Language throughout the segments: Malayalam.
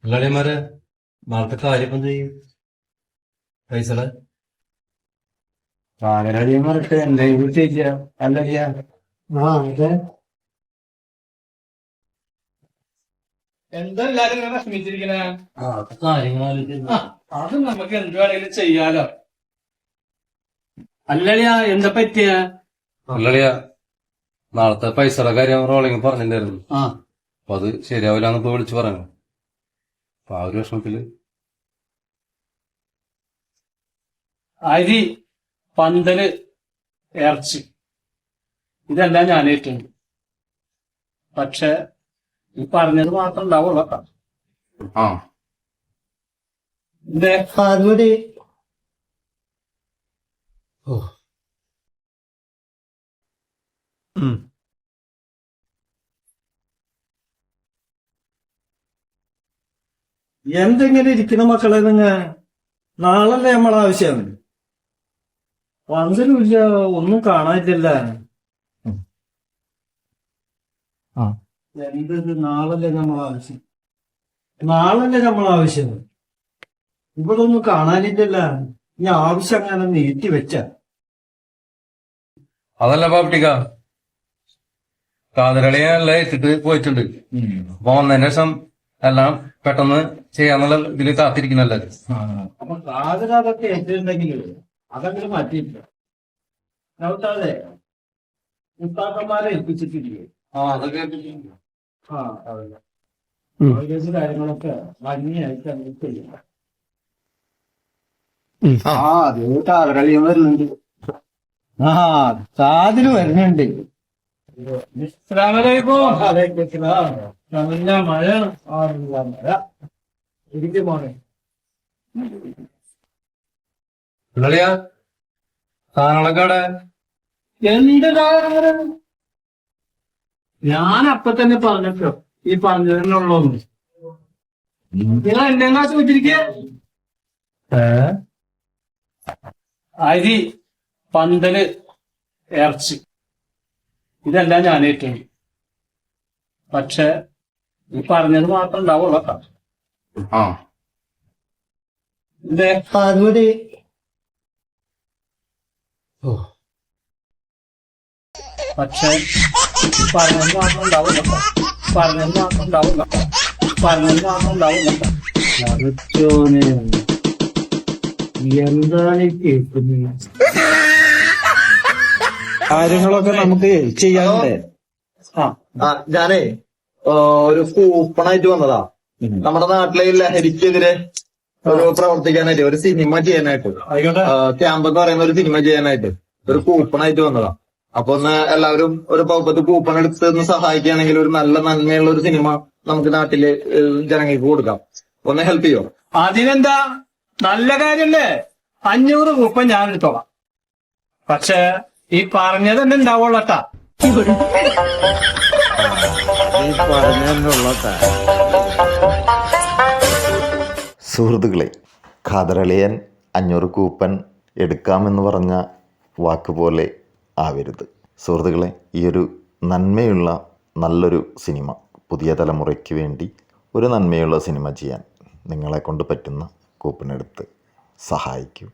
അല്ലാളിയന്മാരെ നാളത്തെ കാര്യം എന്ത് ചെയ്യും? പൈസടെ പാലരാളിയന്മാർക്ക് എന്തെങ്കിലും ചെയ്യാം. അല്ല ചെയ്യാം. അതെ. എന്താ എല്ലാരും ഇങ്ങനെ വിഷമിച്ചിരിക്കണേ? കാര്യങ്ങൾ അത് നമുക്ക് എന്ത് വേണമെങ്കിലും ചെയ്യാലോ. അല്ലളിയാ എന്താ പറ്റിയ? അല്ലളിയാ നാളത്തെ പൈസയുടെ കാര്യം റോളിങ് പറഞ്ഞിട്ടുണ്ടായിരുന്നു. അപ്പൊ അത് ശരിയാവില്ലാന്ന് ഇപ്പൊ വിളിച്ചു പറഞ്ഞു. അപ്പൊ ആ ഒരു വിഷമത്തില് അരി, പന്തല്, ഇറച്ചി ഇതെല്ലാം ഞാൻ ഏറ്റുണ്ട്. പക്ഷെ ഈ പറഞ്ഞത് മാത്രം ഉണ്ടാവുള്ളൂ. പാർവതി എന്തെങ്ങനെ ഇരിക്കുന്ന മക്കളെ നിങ്ങ? നാളല്ലേ നമ്മളെ ആവശ്യം? പന്തലുമില്ല, ഒന്നും കാണാനില്ല. എന്തത് നാളല്ലേ നമ്മളെ ആവശ്യം? നാളല്ലേ നമ്മളെ ആവശ്യം? ഇവിടെ ഒന്നും കാണാനില്ലല്ല. ഇനി ആവശ്യം അങ്ങനെ നീട്ടി വെച്ച അതല്ല പാപ്പിട്ടിക്ക, കാതരളിയെല്ലാം ഏറ്റിട്ട് പോയിട്ടുണ്ട്. അപ്പൊ വന്നതിന് ശേഷം എല്ലാം പെട്ടെന്ന് ചെയ്യാന്നുള്ള ഇതില് കാത്തിരിക്കുന്നല്ലാരും. അപ്പൊ കാതിനതൊക്കെ ഏറ്റിട്ടുണ്ടെങ്കിൽ അതെങ്കിലും മാറ്റിയില്ല. നൗത്താതെ മുത്താക്കന്മാരെ ഏൽപ്പിച്ചിട്ടില്ലേ? അതൊക്കെ കാര്യങ്ങളൊക്കെ ഭംഗിയായിട്ട് അങ്ങനെ ചെയ്യാം. കാതരളിയൻ വരുന്നുണ്ട്. കാതിന് വരുന്നുണ്ട്. നല്ല മഴയാണ്. മഴ ഇരിക്കും മോനെ. അല്ലളിയാ സാധനങ്ങളൊക്കെ അവിടെ എന്ത് കാര്യം? ഞാൻ അപ്പൊ തന്നെ പറഞ്ഞല്ലോ ഈ പറഞ്ഞതിനുള്ളൊന്നും. നിങ്ങൾ എന്നെ ചോദിച്ചിരിക്കുക. അരി, പന്തല്, ഇറച്ചി ഇതെല്ലാം ഞാൻ ഏറ്റുണ്ട്. പക്ഷെ ഈ പറഞ്ഞത് മാത്രം ഉണ്ടാവുള്ളൂ. പാർവതി പക്ഷെ പറഞ്ഞത് മാത്രം ഉണ്ടാവില്ല. പറഞ്ഞത് മാത്രം ഉണ്ടാവില്ല. പറഞ്ഞത് മാത്രം ഉണ്ടാവില്ല. എന്താണ് ഈ കേൾക്കുന്നത്? കാര്യങ്ങളൊക്കെ നമുക്ക് ചെയ്യാനുണ്ട്. ഞാനേ ഒരു കൂപ്പണായിട്ട് വന്നതാ. നമ്മുടെ നാട്ടിലെ ലഹരിക്കെതിരെ ഒരു പ്രവർത്തിക്കാനായിട്ട് ഒരു സിനിമ ചെയ്യാനായിട്ട്, ക്യാമ്പ് എന്ന് പറയുന്ന ഒരു സിനിമ ചെയ്യാനായിട്ട് ഒരു കൂപ്പണായിട്ട് വന്നതാ. അപ്പൊ ഒന്ന് എല്ലാവരും ഒരു 10 കൂപ്പൺ എടുത്ത് ഒന്ന് സഹായിക്കുകയാണെങ്കിൽ ഒരു നല്ല നന്മയുള്ള ഒരു സിനിമ നമുക്ക് നാട്ടില് ജനങ്ങൾക്ക് കൊടുക്കാം. ഒന്ന് ഹെൽപ്പ് ചെയ്യോ? അതിനെന്താ, നല്ല കാര്യല്ലേ. 500 കൂപ്പൺ ഞാൻ എടുത്തോളാം. പക്ഷെ ഈ പറഞ്ഞത് തന്നെ ഉണ്ടാവുള്ളട്ടാ. സുഹൃത്തുക്കളെ, ഖാദറളിയൻ 500 കൂപ്പൺ എടുക്കാമെന്ന് പറഞ്ഞ വാക്കുപോലെ ആവരുത്. സുഹൃത്തുക്കളെ, ഈ ഒരു നന്മയുള്ള നല്ലൊരു സിനിമ, പുതിയ തലമുറയ്ക്ക് വേണ്ടി ഒരു നന്മയുള്ള സിനിമ ചെയ്യാൻ നിങ്ങളെക്കൊണ്ട് പറ്റുന്ന കൂപ്പൺ എടുത്ത് സഹായിക്കൂ.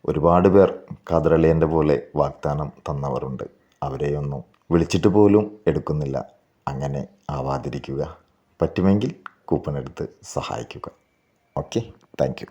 ഒരുപാട് പേർ ഖാദറളിയൻ്റെ പോലെ വാഗ്ദാനം തന്നവരുണ്ട്. അവരെയൊന്നും വിളിച്ചിട്ട് പോലും എടുക്കുന്നില്ല. അങ്ങനെ ആവാതിരിക്കുക. പറ്റുമെങ്കിൽ കൂപ്പൺ എടുത്ത് സഹായിക്കുക. Okay, thank you.